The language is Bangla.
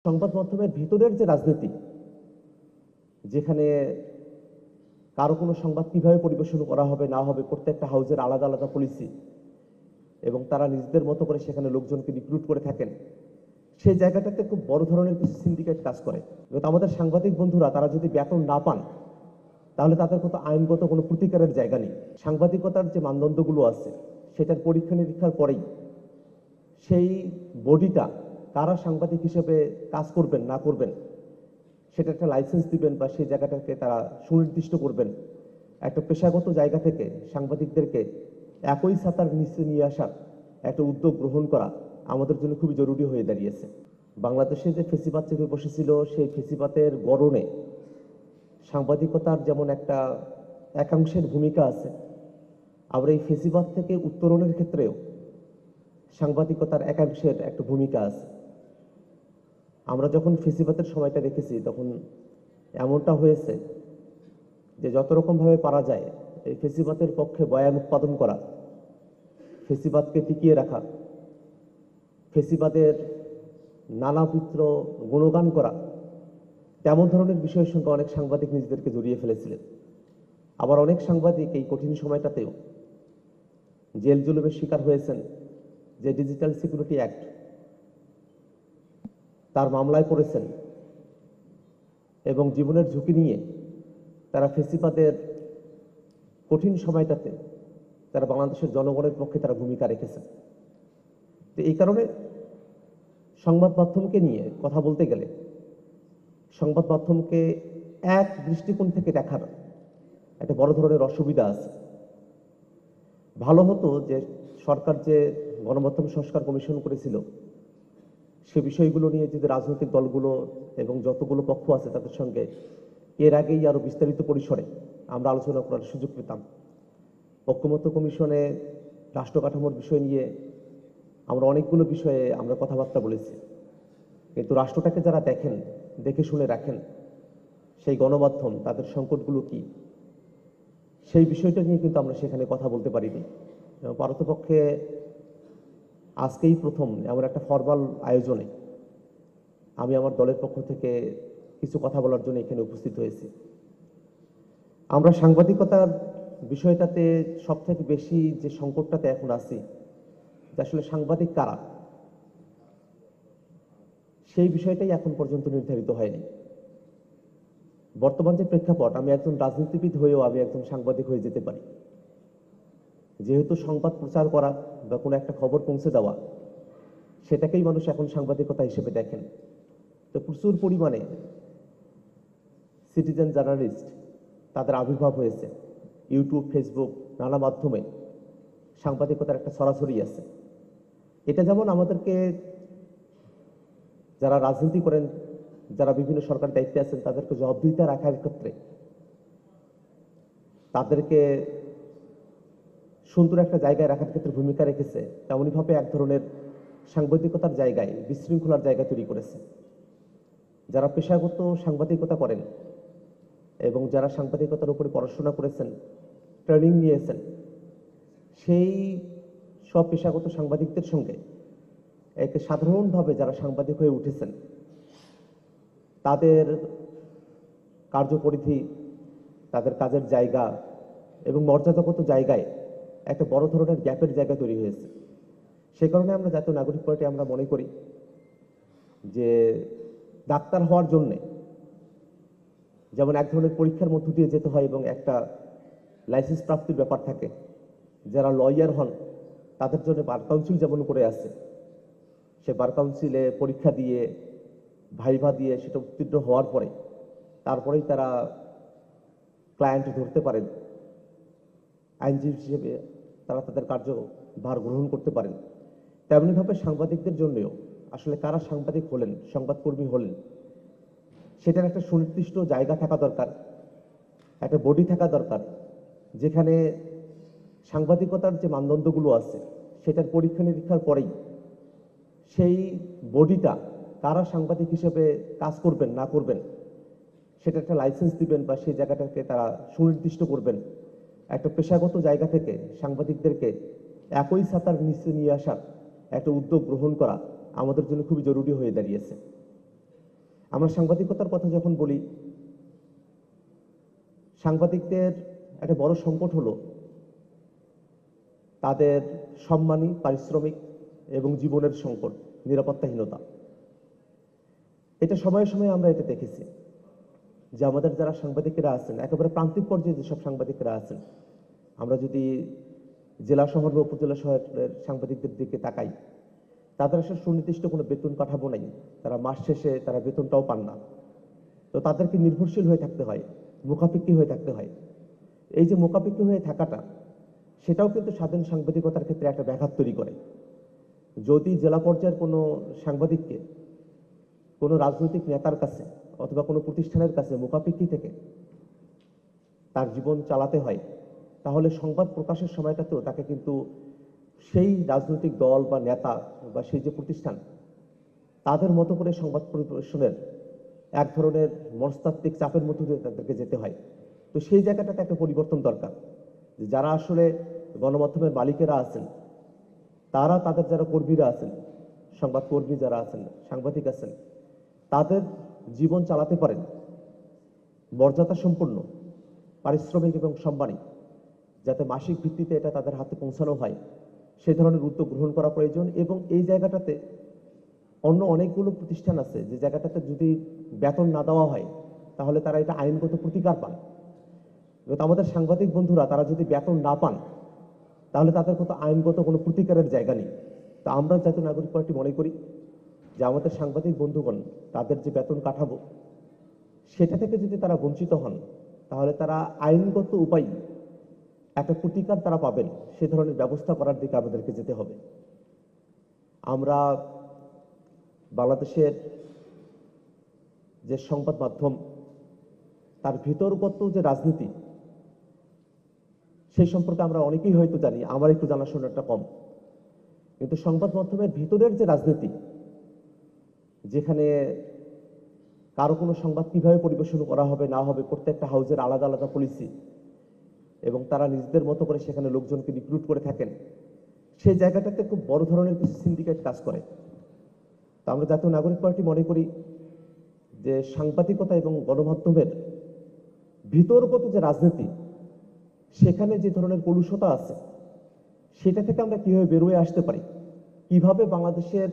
সংবাদ মাধ্যমের ভিতরের যে রাজনীতি, যেখানে কারো কোনো সংবাদ কিভাবে পরিবেশন করা হবে না হবে, প্রত্যেকটা হাউজের আলাদা আলাদা পলিসি এবং তারা নিজেদের মতো করে সেখানে লোকজনকে রিক্রুট করে থাকেন, সেই জায়গাটাতে খুব বড় ধরনের কিছু সিন্ডিকেট কাজ করে। এবং আমাদের সাংবাদিক বন্ধুরা তারা যদি বেতন না পান, তাহলে তাদের কত আইনগত কোনো প্রতিকারের জায়গা নেই। সাংবাদিকতার যে মানদণ্ডগুলো আছে, সেটার পরীক্ষা নিরীক্ষার পরেই সেই বডিটা কারা সাংবাদিক হিসেবে কাজ করবেন না করবেন, সেটা একটা লাইসেন্স দিবেন বা সেই জায়গাটাকে তারা সুনির্দিষ্ট করবেন। একটা পেশাগত জায়গা থেকে সাংবাদিকদেরকে একই ছাতার নিচে নিয়ে আসার একটা উদ্যোগ গ্রহণ করা আমাদের জন্য খুবই জরুরি হয়ে দাঁড়িয়েছে। বাংলাদেশে যে ফেসিবাদ চেপে বসেছিল, সেই ফেসিবাদের গড়নে সাংবাদিকতার যেমন একটা একাংশের ভূমিকা আছে, আবার এই ফেসিবাদ থেকে উত্তরণের ক্ষেত্রেও সাংবাদিকতার একাংশের একটা ভূমিকা আছে। আমরা যখন ফেসিবাদের সময়টা দেখেছি, তখন এমনটা হয়েছে যে যত রকমভাবে পারা যায় এই ফেসিবাদের পক্ষে বয়ান উৎপাদন করা, ফেসিবাদকে টিকিয়ে রাখা, ফেসিবাদের নানাবিধ গুণগান করা, তেমন ধরনের বিষয়ের সঙ্গে অনেক সাংবাদিক নিজেদেরকে জড়িয়ে ফেলেছিলেন। আবার অনেক সাংবাদিক এই কঠিন সময়টাতেও জেল জুলুমের শিকার হয়েছেন। যে ডিজিটাল সিকিউরিটি অ্যাক্ট, তার মামলায় পড়েছেন এবং জীবনের ঝুঁকি নিয়ে তারা ফেসিবাদের কঠিন সময়টাতে তারা বাংলাদেশের জনগণের পক্ষে তারা ভূমিকা রেখেছেন। তো এই কারণে সংবাদ মাধ্যমকে নিয়ে কথা বলতে গেলে সংবাদ মাধ্যমকে এক দৃষ্টিকোণ থেকে দেখার একটা বড় ধরনের অসুবিধা আছে। ভালো হতো যে সরকার যে গণমাধ্যম সংস্কার কমিশন করেছিল, সে বিষয়গুলো নিয়ে যদি রাজনৈতিক দলগুলো এবং যতগুলো পক্ষ আছে তাদের সঙ্গে এর আগেই আরো বিস্তারিত পরিসরে আমরা আলোচনা করার সুযোগ পেতাম। ঐকমত্য কমিশনে রাষ্ট্র কাঠামোর বিষয় নিয়ে আমরা অনেকগুলো বিষয়ে আমরা কথাবার্তা বলেছি, কিন্তু রাষ্ট্রটাকে যারা দেখেন, দেখে শুনে রাখেন, সেই গণমাধ্যম তাদের সংকটগুলো কি, সেই বিষয়টা নিয়ে কিন্তু আমরা সেখানে কথা বলতে পারিনি। পারতপক্ষে আজকেই প্রথম এমন একটা ফরমাল আয়োজনে আমি আমার দলের পক্ষ থেকে কিছু কথা বলার জন্য এখানে উপস্থিত হয়েছি। আমরা সাংবাদিকতার বিষয়টাতে সবথেকে বেশি যে সংকটটাতে এখন আছি, যে আসলে সাংবাদিক কারা, সেই বিষয়টাই এখন পর্যন্ত নির্ধারিত হয়নি। বর্তমান যে প্রেক্ষাপট, আমি একজন রাজনীতিবিদ হয়েও আমি একজন সাংবাদিক হয়ে যেতে পারি, যেহেতু সংবাদ প্রচার করা বা কোনো একটা খবর পৌঁছে দেওয়া, সেটাকেই মানুষ এখন সাংবাদিকতা হিসেবে দেখেন। তো প্রচুর পরিমাণে সিটিজেন জার্নালিস্ট তাদের আবির্ভাব হয়েছে। ইউটিউব, ফেসবুক, নানা মাধ্যমে সাংবাদিকতার একটা ছড়াছড়ি আছে। এটা যেমন আমাদেরকে, যারা রাজনীতি করেন, যারা বিভিন্ন সরকার দায়িত্বে আছেন, তাদেরকে জবাবদিহিতা রাখার ক্ষেত্রে তাদেরকে সুন্দর একটা জায়গায় রাখার ক্ষেত্রে ভূমিকা রেখেছে, তেমনইভাবে এক ধরনের সাংবাদিকতার জায়গায় বিশৃঙ্খলার জায়গা তৈরি করেছে। যারা পেশাগত সাংবাদিকতা করেন এবং যারা সাংবাদিকতার উপরে পড়াশোনা করেছেন, ট্রেনিং নিয়েছেন, সেই সব পেশাগত সাংবাদিকদের সঙ্গে একে সাধারণভাবে যারা সাংবাদিক হয়ে উঠেছেন, তাদের কার্যপরিধি, তাদের কাজের জায়গা এবং মর্যাদাগত জায়গায় একটা বড় ধরনের গ্যাপের জায়গা তৈরি হয়েছে। সে কারণে আমরা জাতীয় নাগরিক পার্টি আমরা মনে করি যে ডাক্তার হওয়ার জন্যে যেমন এক ধরনের পরীক্ষার মধ্য দিয়ে যেতে হয় এবং একটা লাইসেন্স প্রাপ্তির ব্যাপার থাকে, যারা লয়ার হন তাদের জন্য বার কাউন্সিল যেমন করে আছে, সে বার কাউন্সিলে পরীক্ষা দিয়ে, ভাইভা দিয়ে সেটা উত্তীর্ণ হওয়ার পরে তারপরেই তারা ক্লায়েন্ট ধরতে পারেন, আইনজীবী হিসেবে তারা তাদের কার্যভার গ্রহণ করতে পারেন। তেমনিভাবে সাংবাদিকদের জন্যও আসলে কারা সাংবাদিক হলেন, সংবাদকর্মী হলেন, সেটার একটা সুনির্দিষ্ট জায়গা থাকা দরকার, একটা বডি থাকা দরকার, যেখানে সাংবাদিকতার যে মানদণ্ডগুলো আছে সেটার পরীক্ষা নিরীক্ষার পরেই সেই বডিটা কারা সাংবাদিক হিসেবে কাজ করবেন না করবেন, সেটা একটা লাইসেন্স দিবেন বা সেই জায়গাটাকে তারা সুনির্দিষ্ট করবেন। একটা পেশাগত জায়গা থেকে সাংবাদিকদেরকে একই ছাতার নিচে নিয়ে আসার একটা উদ্যোগ গ্রহণ করা আমাদের জন্য খুবই জরুরি হয়ে দাঁড়িয়েছে। আমরা সাংবাদিকতার কথা যখন বলি, সাংবাদিকদের একটা বড় সংকট হলো তাদের সম্মানী, পারিশ্রমিক এবং জীবনের সংকট, নিরাপত্তাহীনতা। এটা সময়ে সময়ে আমরা এটা দেখেছি যে আমাদের যারা সাংবাদিকেরা আছেন, একেবারে প্রান্তিক পর্যায়ে যেসব সাংবাদিকেরা আছেন, আমরা যদি জেলা শহর বা উপজেলা শহরের সাংবাদিকদের দিকে তাকাই, তাদের আসলে সুনির্দিষ্ট কোনো বেতন কাঠামো নাই। তারা মাস শেষে তারা বেতনটাও পান না। তো তাদেরকে নির্ভরশীল হয়ে থাকতে হয়, মুখাপেক্ষী হয়ে থাকতে হয়। এই যে মুখাপেক্ষী হয়ে থাকাটা, সেটাও কিন্তু স্বাধীন সাংবাদিকতার ক্ষেত্রে একটা ব্যাঘাত তৈরি করে। যদি জেলা পর্যায়ের কোনো সাংবাদিককে কোনো রাজনৈতিক নেতার কাছে অথবা কোনো প্রতিষ্ঠানের কাছে মুখাপেক্ষী থেকে তার জীবন চালাতে হয়, তাহলে সংবাদ প্রকাশের সময়টাতেও তাকে কিন্তু সেই রাজনৈতিক দল বা নেতা বা সেই যে প্রতিষ্ঠান, তাদের মতো করে সংবাদ পরিবেশনের এক ধরনের মনস্তাত্ত্বিক চাপের মধ্য দিয়ে তাদেরকে যেতে হয়। তো সেই জায়গাটাতে একটা পরিবর্তন দরকার, যে যারা আসলে গণমাধ্যমের মালিকেরা আছেন, তারা তাদের যারা কর্মীরা আছেন, সংবাদকর্মী যারা আছেন, সাংবাদিক আছেন, তাদের জীবন চালাতে পারেন মর্যাদা সম্পন্ন, পারিশ্রমিক এবং সম্মানী, যাতে মাসিক ভিত্তিতে এটা তাদের হাতে পৌঁছানো হয়, সেই ধরনের উদ্যোগ গ্রহণ করা প্রয়োজন। এবং এই জায়গাটাতে অন্য অনেকগুলো প্রতিষ্ঠান আছে যে জায়গাটাতে যদি বেতন না দেওয়া হয়, তাহলে তারা এটা আইনগত প্রতিকার পান। কিন্তু আমাদের সাংবাদিক বন্ধুরা তারা যদি বেতন না পান, তাহলে তাদের কত আইনগত কোনো প্রতিকারের জায়গা নেই। তো আমরা জাতীয় নাগরিক পার্টি মনে করি যে আমাদের সাংবাদিক বন্ধুগণ তাদের যে বেতন কাঠামো, সেটা থেকে যদি তারা বঞ্চিত হন, তাহলে তারা আইনগত উপায় একটা প্রতিকার তারা পাবেন, সে ধরনের ব্যবস্থা করার দিকে আমাদেরকে যেতে হবে। আমরা বাংলাদেশের যে সংবাদ মাধ্যম, তার ভিতরগত যে রাজনীতি, সেই সম্পর্কে আমরা অনেকেই হয়তো জানি, আমার একটু জানাশোনাটা কম। কিন্তু সংবাদ মাধ্যমের ভিতরের যে রাজনীতি, যেখানে কারো কোনো সংবাদ কিভাবে পরিবেশন করা হবে না হবে, প্রত্যেকটা হাউজের আলাদা আলাদা পলিসি, এবং তারা নিজেদের মতো করে সেখানে লোকজনকে রিক্রুট করে থাকেন, সেই জায়গাটাতে খুব বড় ধরনের কিছু সিন্ডিকেট কাজ করে। তো আমরা জাতীয় নাগরিক পার্টি মনে করি যে সাংবাদিকতা এবং গণমাধ্যমের ভিতরগত যে রাজনীতি, সেখানে যে ধরনের কলুষতা আছে, সেটা থেকে আমরা কিভাবে বেরোয় আসতে পারি, কিভাবে বাংলাদেশের